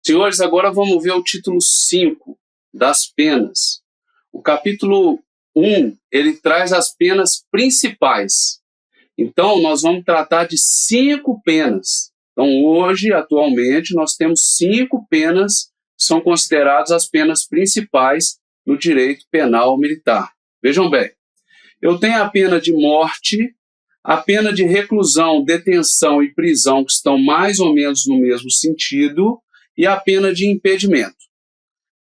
Senhores, agora vamos ver o título 5 das penas. O capítulo 1, ele traz as penas principais. Então, nós vamos tratar de 5 penas. Então, hoje, atualmente, nós temos 5 penas que são consideradas as penas principais no direito penal militar. Vejam bem, eu tenho a pena de morte, a pena de reclusão, detenção e prisão, que estão mais ou menos no mesmo sentido, e a pena de impedimento.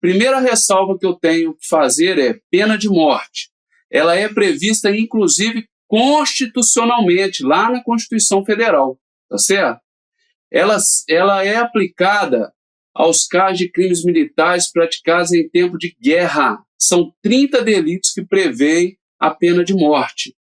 Primeira ressalva que eu tenho que fazer é pena de morte. Ela é prevista, inclusive, constitucionalmente, lá na Constituição Federal, tá certo? Ela é aplicada aos casos de crimes militares praticados em tempo de guerra. São 30 delitos que prevêem a pena de morte.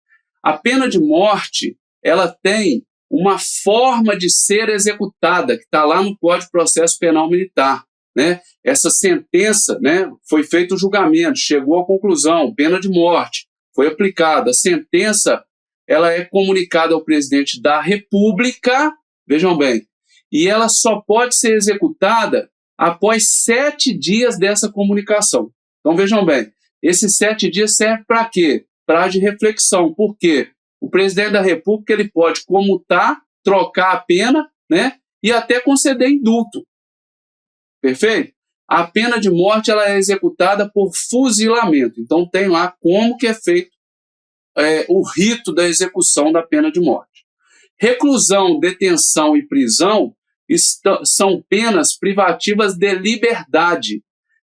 A pena de morte, ela tem uma forma de ser executada, que está lá no Código de Processo Penal Militar, né? Essa sentença, né, foi feito o julgamento, chegou à conclusão, pena de morte, foi aplicada. A sentença, ela é comunicada ao presidente da República, vejam bem, e ela só pode ser executada após 7 dias dessa comunicação. Então, vejam bem, esses 7 dias servem para quê? Prazo de reflexão. Por quê? O presidente da República ele pode comutar, trocar a pena, né, e até conceder indulto. Perfeito? A pena de morte ela é executada por fuzilamento. Então, tem lá como que é feito o rito da execução da pena de morte. Reclusão, detenção e prisão são penas privativas de liberdade.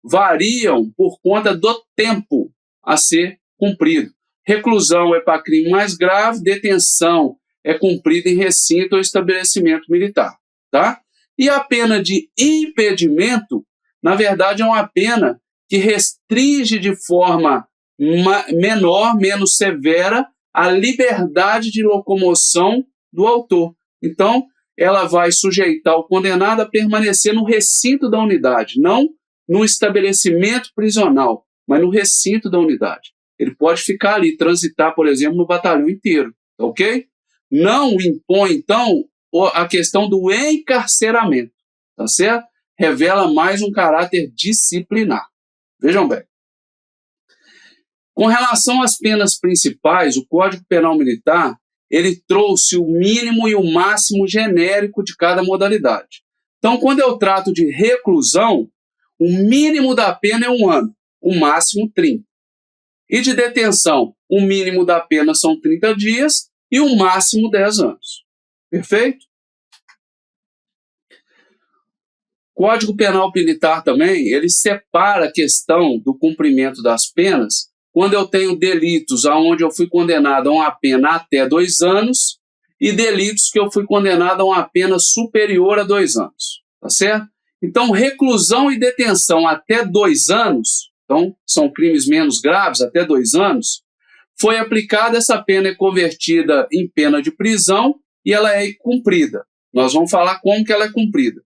Variam por conta do tempo a ser cumprido. Reclusão é para crime mais grave, detenção é cumprida em recinto ou estabelecimento militar, tá? E a pena de impedimento, na verdade, é uma pena que restringe de forma menor, menos severa, a liberdade de locomoção do autor. Então, ela vai sujeitar o condenado a permanecer no recinto da unidade, não no estabelecimento prisional, mas no recinto da unidade. Ele pode ficar ali, transitar, por exemplo, no batalhão inteiro, ok? Não impõe, então, a questão do encarceramento, tá certo? Revela mais um caráter disciplinar. Vejam bem. Com relação às penas principais, o Código Penal Militar, ele trouxe o mínimo e o máximo genérico de cada modalidade. Então, quando eu trato de reclusão, o mínimo da pena é 1 ano, o máximo 30. E de detenção, o mínimo da pena são 30 dias e o máximo 10 anos. Perfeito? Código Penal Militar também, ele separa a questão do cumprimento das penas quando eu tenho delitos onde eu fui condenado a uma pena até 2 anos e delitos que eu fui condenado a uma pena superior a 2 anos. Tá certo? Então, reclusão e detenção até 2 anos, então são crimes menos graves, até 2 anos, foi aplicada, essa pena é convertida em pena de prisão e ela é cumprida. Nós vamos falar como que ela é cumprida.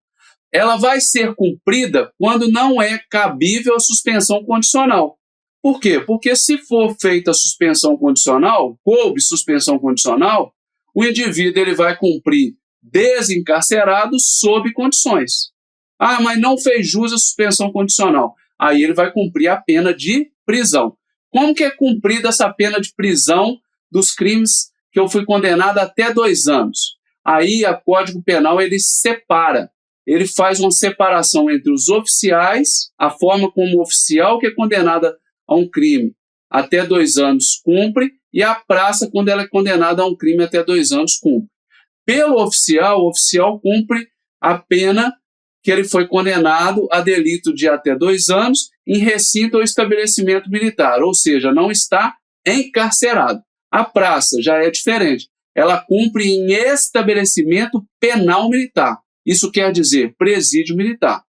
Ela vai ser cumprida quando não é cabível a suspensão condicional. Por quê? Porque se for feita a suspensão condicional, coube suspensão condicional, o indivíduo ele vai cumprir desencarcerado sob condições. Ah, mas não fez jus à suspensão condicional. Aí ele vai cumprir a pena de prisão. Como que é cumprida essa pena de prisão dos crimes que eu fui condenado até 2 anos? Aí o Código Penal ele separa. Ele faz uma separação entre os oficiais, a forma como o oficial que é condenado a um crime até 2 anos cumpre, e a praça, quando ela é condenada a um crime até 2 anos, cumpre. Pelo oficial, o oficial cumpre a pena que ele foi condenado a delito de até 2 anos em recinto ou estabelecimento militar, ou seja, não está encarcerado. A praça já é diferente. Ela cumpre em estabelecimento penal militar. Isso quer dizer presídio militar.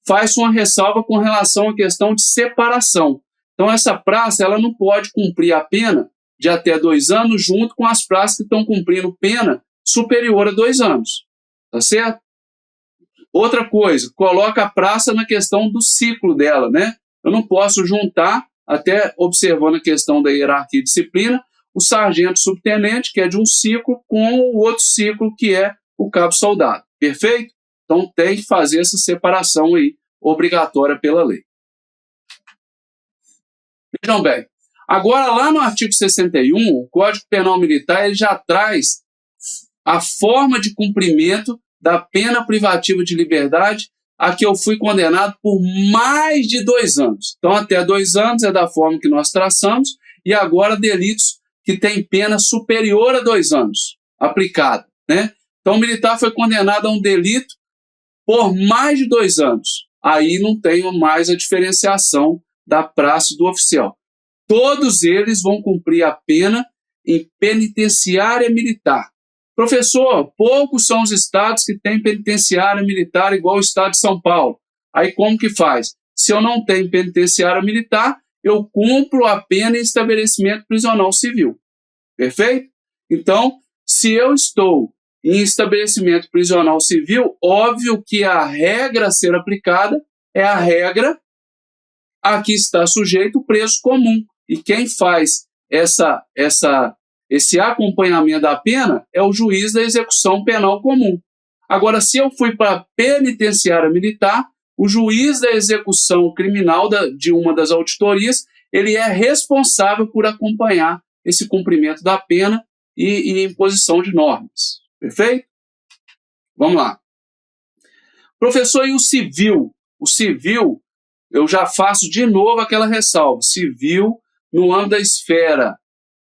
Faz uma ressalva com relação à questão de separação. Então, essa praça ela não pode cumprir a pena de até 2 anos junto com as praças que estão cumprindo pena superior a 2 anos. Tá certo? Outra coisa, coloca a praça na questão do ciclo dela, né? Eu não posso juntar, até observando a questão da hierarquia e disciplina, o sargento subtenente, que é de um ciclo, com o outro ciclo, que é o cabo soldado. Perfeito? Então tem que fazer essa separação aí, obrigatória pela lei. Vejam bem, agora lá no artigo 61, o Código Penal Militar ele já traz a forma de cumprimento da pena privativa de liberdade a que eu fui condenado por mais de 2 anos. Então, até 2 anos é da forma que nós traçamos, e agora delitos que têm pena superior a 2 anos aplicada, né? Então, o militar foi condenado a um delito por mais de 2 anos. Aí não tem mais a diferenciação da praxe do oficial. Todos eles vão cumprir a pena em penitenciária militar. Professor, poucos são os estados que têm penitenciária militar igual o estado de São Paulo. Aí como que faz? Se eu não tenho penitenciária militar, eu cumpro a pena em estabelecimento prisional civil. Perfeito? Então, se eu estou em estabelecimento prisional civil, óbvio que a regra a ser aplicada é a regra a que está sujeito o preso comum. E quem faz esse acompanhamento da pena é o juiz da execução penal comum. Agora, se eu fui para a penitenciária militar, o juiz da execução criminal de uma das auditorias, ele é responsável por acompanhar esse cumprimento da pena e imposição de normas. Perfeito? Vamos lá. Professor, e o civil? O civil, eu já faço de novo aquela ressalva. Civil, no âmbito da esfera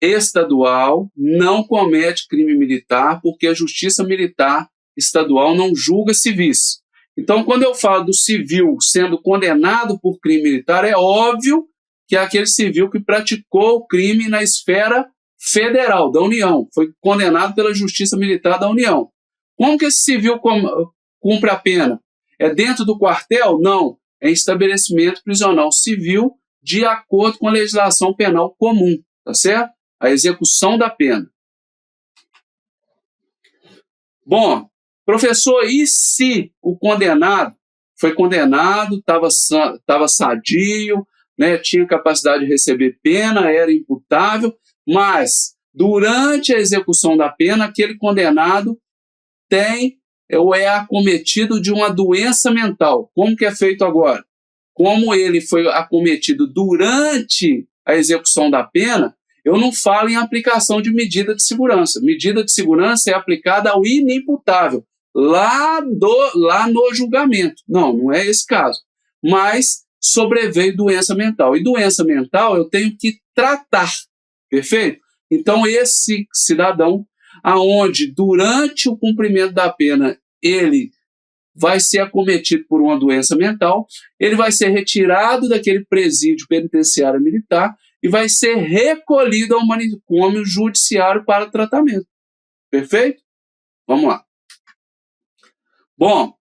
estadual, não comete crime militar, porque a justiça militar estadual não julga civis. Então, quando eu falo do civil sendo condenado por crime militar, é óbvio que é aquele civil que praticou o crime na esfera federal, da União, foi condenado pela justiça militar da União. Como que esse civil cumpre a pena? É dentro do quartel? Não. É em estabelecimento prisional civil de acordo com a legislação penal comum, tá certo? A execução da pena. Bom, professor, e se o condenado foi condenado, estava sadio, né, tinha capacidade de receber pena, era imputável, mas durante a execução da pena, aquele condenado tem ou é acometido de uma doença mental. Como que é feito agora? Como ele foi acometido durante a execução da pena, eu não falo em aplicação de medida de segurança. Medida de segurança é aplicada ao inimputável, lá no julgamento. Não é esse caso. Mas sobreveio doença mental. E doença mental eu tenho que tratar. Perfeito? Então, esse cidadão, aonde durante o cumprimento da pena ele vai ser acometido por uma doença mental, ele vai ser retirado daquele presídio penitenciário militar e vai ser recolhido ao manicômio judiciário para tratamento. Perfeito? Vamos lá. Bom,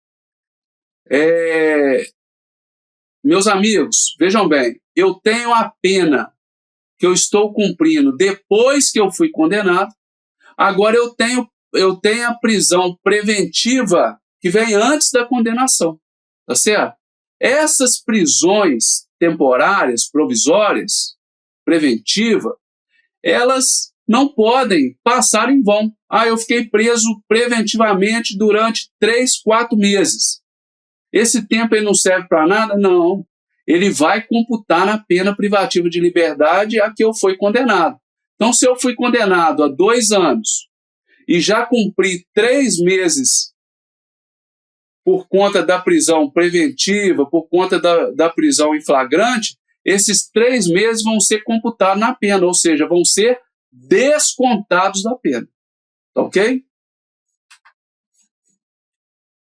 meus amigos, vejam bem, eu tenho a pena que eu estou cumprindo depois que eu fui condenado, agora eu tenho a prisão preventiva que vem antes da condenação, tá certo? Essas prisões temporárias, provisórias, preventiva, elas não podem passar em vão. Eu fiquei preso preventivamente durante 3, 4 meses. Esse tempo ele não serve para nada? Não. Ele vai computar na pena privativa de liberdade a que eu fui condenado. Então, se eu fui condenado a 2 anos e já cumpri 3 meses por conta da prisão preventiva, por conta da prisão em flagrante, esses 3 meses vão ser computados na pena, ou seja, vão ser descontados da pena. Ok?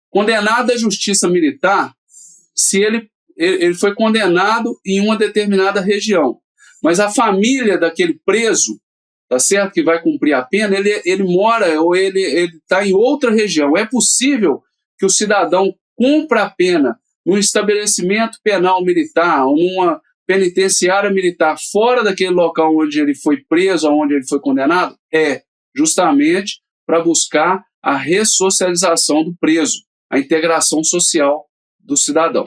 Condenado à justiça militar, se ele foi condenado em uma determinada região, mas a família daquele preso, tá certo, que vai cumprir a pena, ele mora ou ele está em outra região. É possível que o cidadão cumpra a pena num estabelecimento penal militar ou numa penitenciária militar fora daquele local onde ele foi preso, onde ele foi condenado? Justamente para buscar a ressocialização do preso, a integração social do cidadão.